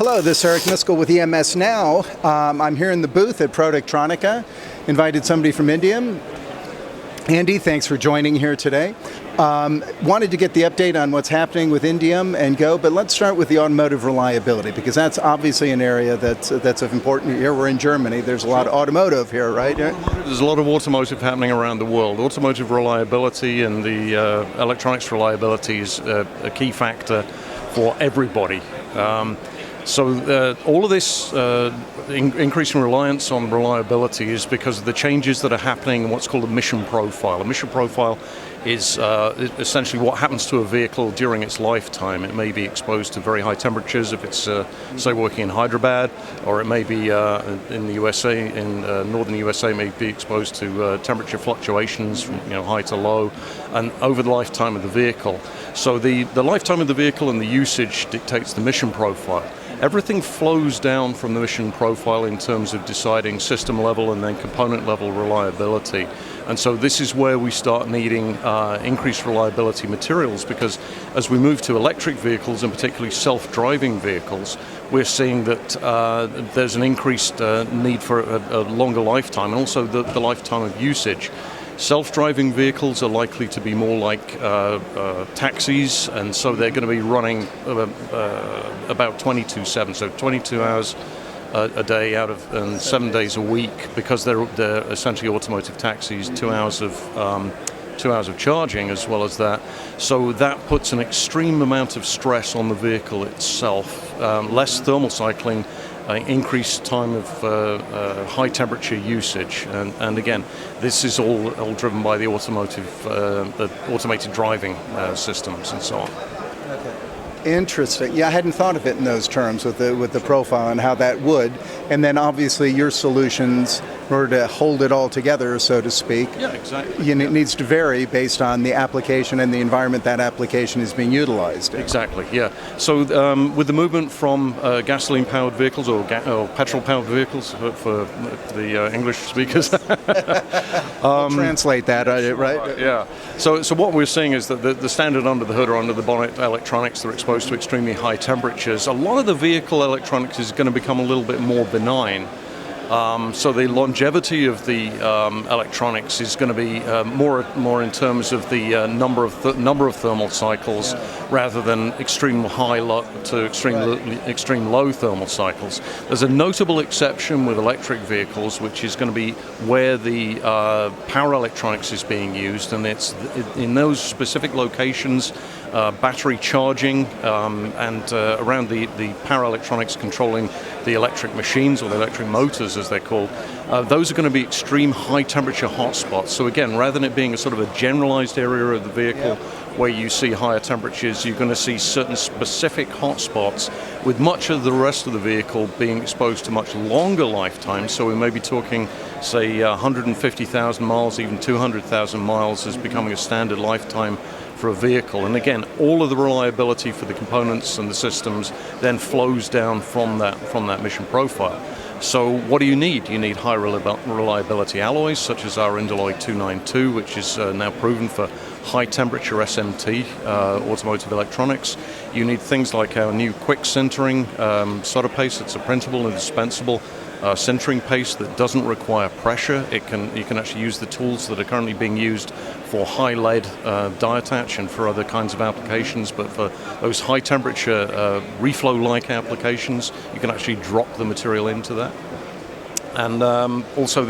Hello, this is Eric Miskell with EMSNOW. I'm here in the booth at Productronica. Invited somebody from Indium. Andy, thanks for joining here today. Wanted to get the update on what's happening with Indium and Go, but let's start with the automotive reliability, because that's obviously an area that's of important. Here we're in Germany. There's a lot of automotive here, right? There's a lot of automotive happening around the world. Automotive reliability and the electronics reliability is a key factor for everybody. So all of this increasing reliance on reliability is because of the changes that are happening in what's called a mission profile. A mission profile is essentially what happens to a vehicle during its lifetime. It may be exposed to very high temperatures if it's, say, working in Hyderabad, or it may be in the USA, in northern USA, may be exposed to temperature fluctuations from high to low, and over the lifetime of the vehicle. So the lifetime of the vehicle and the usage dictates the mission profile. Everything flows down from the mission profile in terms of deciding system level and then component level reliability. And so this is where we start needing increased reliability materials, because as we move to electric vehicles, and particularly self-driving vehicles, we're seeing that there's an increased need for a longer lifetime, and also the lifetime of usage. Self-driving vehicles are likely to be more like taxis, and so they're going to be running about 22/7, so 22 hours a day out of and 7 days a week, because they're essentially automotive taxis. 2 hours of charging as well as that. So that puts an extreme amount of stress on the vehicle itself. Less thermal cycling, increased time of high temperature usage, and again, this is all driven by the automated driving systems and so on. Interesting. Yeah, I hadn't thought of it in those terms with the profile and how that would. And then obviously your solutions, in order to hold it all together, so to speak, yeah, exactly. It needs to vary based on the application and the environment that application is being utilized in. Exactly, yeah. So with the movement from gasoline-powered vehicles or petrol-powered vehicles for the English speakers. I'll translate that, right? Yeah. So what we're seeing is that the standard under the hood or under the bonnet electronics that are exposed to extremely high temperatures, a lot of the vehicle electronics is going to become a little bit more benign. So the longevity of the electronics is going to be more in terms of the number of thermal cycles, rather than extreme high to extreme low thermal cycles. There's a notable exception with electric vehicles, which is going to be where the power electronics is being used, and it's in those specific locations. Battery charging and around the power electronics controlling the electric machines, or the electric motors as they're called, those are going to be extreme high temperature hotspots. So again, rather than it being a sort of a generalized area of the vehicle where you see higher temperatures, you're going to see certain specific hotspots, with much of the rest of the vehicle being exposed to much longer lifetimes. So we may be talking, say, 150,000 miles, even 200,000 miles as becoming a standard lifetime for a vehicle. And again, all of the reliability for the components and the systems then flows down from that mission profile. So what do you need? You need high reliability alloys, such as our Indoloy 292, which is now proven for high temperature SMT automotive electronics. You need things like our new quick sintering solder paste. It's a printable and dispensable sintering paste that doesn't require pressure. You can actually use the tools that are currently being used for high lead die attach and for other kinds of applications, but for those high temperature reflow-like applications, you can actually drop the material into that. And also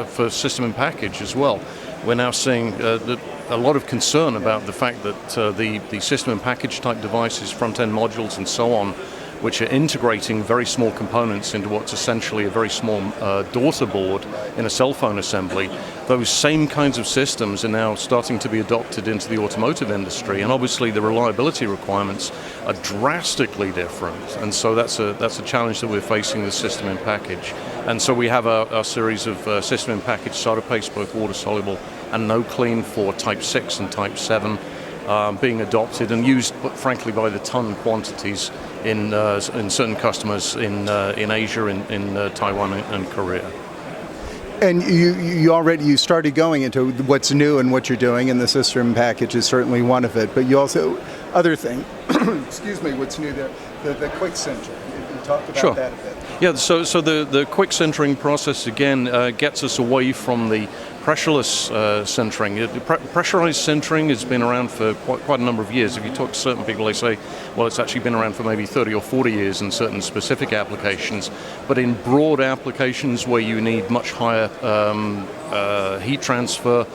for system and package as well. We're now seeing a lot of concern about the fact that the system and package type devices, front-end modules and so on, which are integrating very small components into what's essentially a very small daughter board in a cell phone assembly. Those same kinds of systems are now starting to be adopted into the automotive industry, and obviously the reliability requirements are drastically different. And so that's a challenge that we're facing with system in package. And so we have our series of system in package solder paste, both water soluble and no clean, for Type 6 and Type 7. Being adopted and used, but frankly, by the ton quantities in certain customers in Asia, in Taiwan and Korea. And you started going into what's new and what you're doing, and the system package is certainly one of it. But you also, other thing, excuse me, what's new there, the quick sinter. You talked about Sure. that a bit. Yeah, so the quick sintering process, again, gets us away from the pressureless sintering. Pressurized sintering has been around for quite a number of years. If you talk to certain people, they say, well, it's actually been around for maybe 30 or 40 years in certain specific applications. But in broad applications where you need much higher heat transfer,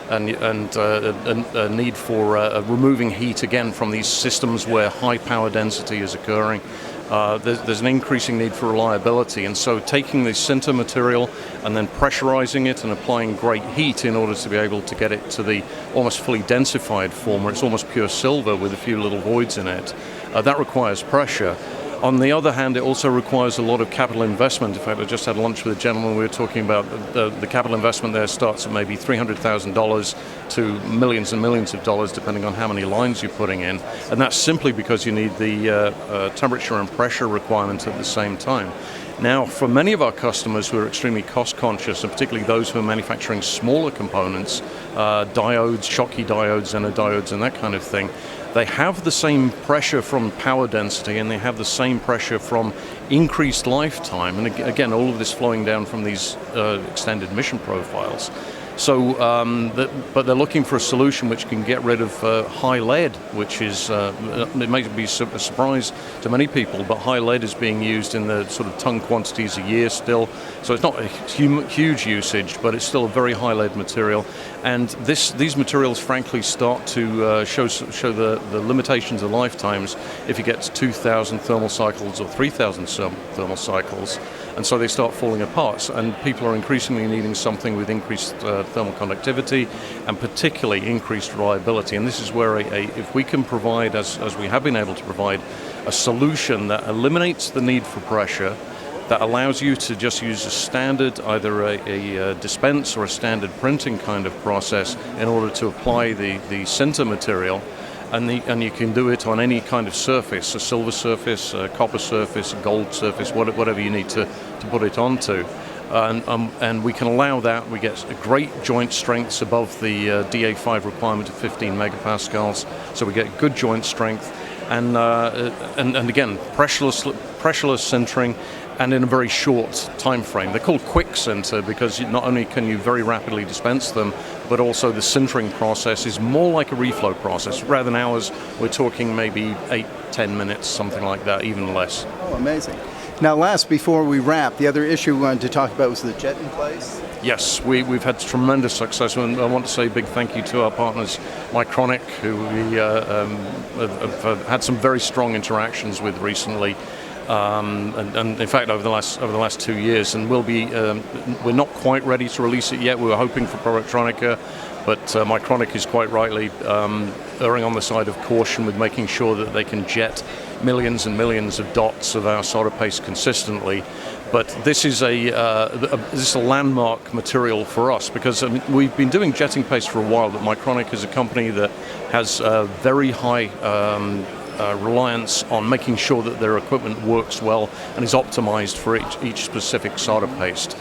and a need for removing heat again from these systems where high power density is occurring. There's an increasing need for reliability, and so taking the sinter material and then pressurizing it and applying great heat in order to be able to get it to the almost fully densified form where it's almost pure silver with a few little voids in it, that requires pressure. On the other hand, it also requires a lot of capital investment. In fact, I just had lunch with a gentleman. We were talking about the capital investment there starts at maybe $300,000 to millions and millions of dollars, depending on how many lines you're putting in. And that's simply because you need the temperature and pressure requirement at the same time. Now, for many of our customers who are extremely cost conscious, and particularly those who are manufacturing smaller components, diodes, Schottky diodes, and diodes, and that kind of thing, they have the same pressure from power density and they have the same pressure from increased lifetime. And again, all of this flowing down from these extended mission profiles. So, but they're looking for a solution which can get rid of high lead, which is, it may be a surprise to many people, but high lead is being used in the sort of ton quantities a year still. So it's not a huge usage, but it's still a very high lead material. And these materials, frankly, start to show the limitations of lifetimes if you get to 2,000 thermal cycles or 3,000 thermal cycles. And so they start falling apart, and people are increasingly needing something with increased thermal conductivity and particularly increased reliability. And this is where if we can provide, as we have been able to provide, a solution that eliminates the need for pressure, that allows you to just use a standard, either a dispense or a standard printing kind of process in order to apply the sinter material. And you can do it on any kind of surface, a silver surface, a copper surface, a gold surface, whatever you need to put it onto. And we can allow that. We get great joint strengths above the DA5 requirement of 15 megapascals, so we get good joint strength. And again, pressureless sintering, and in a very short time frame. They're called quick sinter because not only can you very rapidly dispense them, but also the sintering process is more like a reflow process. Rather than hours, we're talking maybe 8-10 minutes, something like that, even less. Oh, amazing. Now, before we wrap, the other issue we wanted to talk about was the jet in place. Yes, we've had tremendous success, and I want to say a big thank you to our partners, Micronic, who we have had some very strong interactions with recently. And in fact, over the last 2 years, and we're not quite ready to release it yet. We were hoping for Productronica, but Micronic is quite rightly erring on the side of caution with making sure that they can jet millions and millions of dots of our solder paste consistently. But this is a landmark material for us because we've been doing jetting paste for a while, but Micronic is a company that has very high reliance on making sure that their equipment works well and is optimized for each specific solder paste.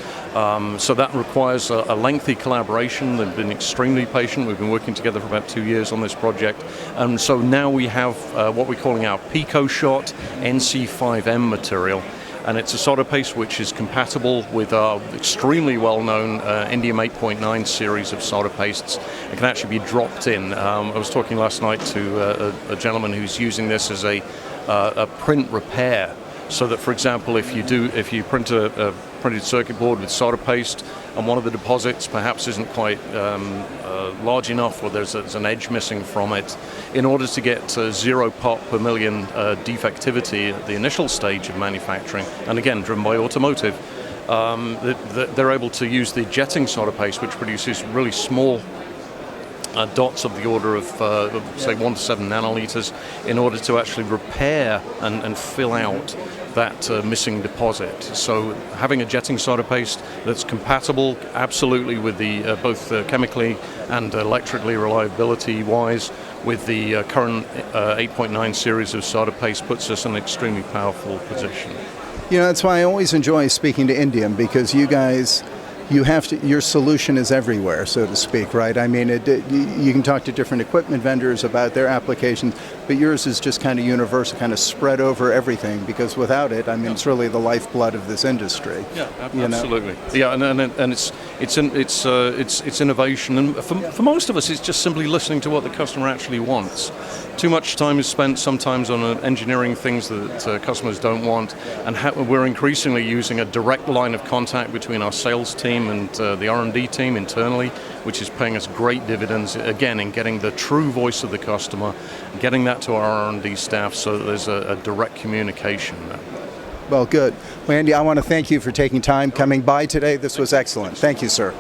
So that requires a lengthy collaboration. They've been extremely patient. We've been working together for about 2 years on this project. And so now we have what we're calling our PicoShot NC5M material. And it's a solder paste which is compatible with our extremely well-known Indium 8.9 series of solder pastes. It can actually be dropped in. I was talking last night to a gentleman who's using this as a print repair, so that, for example, if you print a printed circuit board with solder paste and one of the deposits perhaps isn't quite large enough, or there's an edge missing from it, in order to get 0 part per million defectivity at the initial stage of manufacturing, and again driven by automotive, they're able to use the jetting solder paste, which produces really small dots of the order of say 1 to 7 nanoliters, in order to actually repair and fill out that missing deposit. So having a jetting solder paste that's compatible absolutely with the both chemically and electrically reliability wise with the current 8.9 series of solder paste puts us in an extremely powerful position. You know, that's why I always enjoy speaking to Indium, because you guys your solution is everywhere, so to speak, right? I mean, you can talk to different equipment vendors about their applications, but yours is just kind of universal, kind of spread over everything, because without it, I mean, it's really the lifeblood of this industry. Yeah, absolutely. Yeah, and it's innovation, and for most of us, it's just simply listening to what the customer actually wants. Too much time is spent sometimes on engineering things that customers don't want, and we're increasingly using a direct line of contact between our sales team and the R&D team internally, which is paying us great dividends, again, in getting the true voice of the customer, getting that to our R&D staff so that there's a direct communication. Well, good. Well, Andy, I want to thank you for taking time coming by today. This was excellent. Thank you, sir.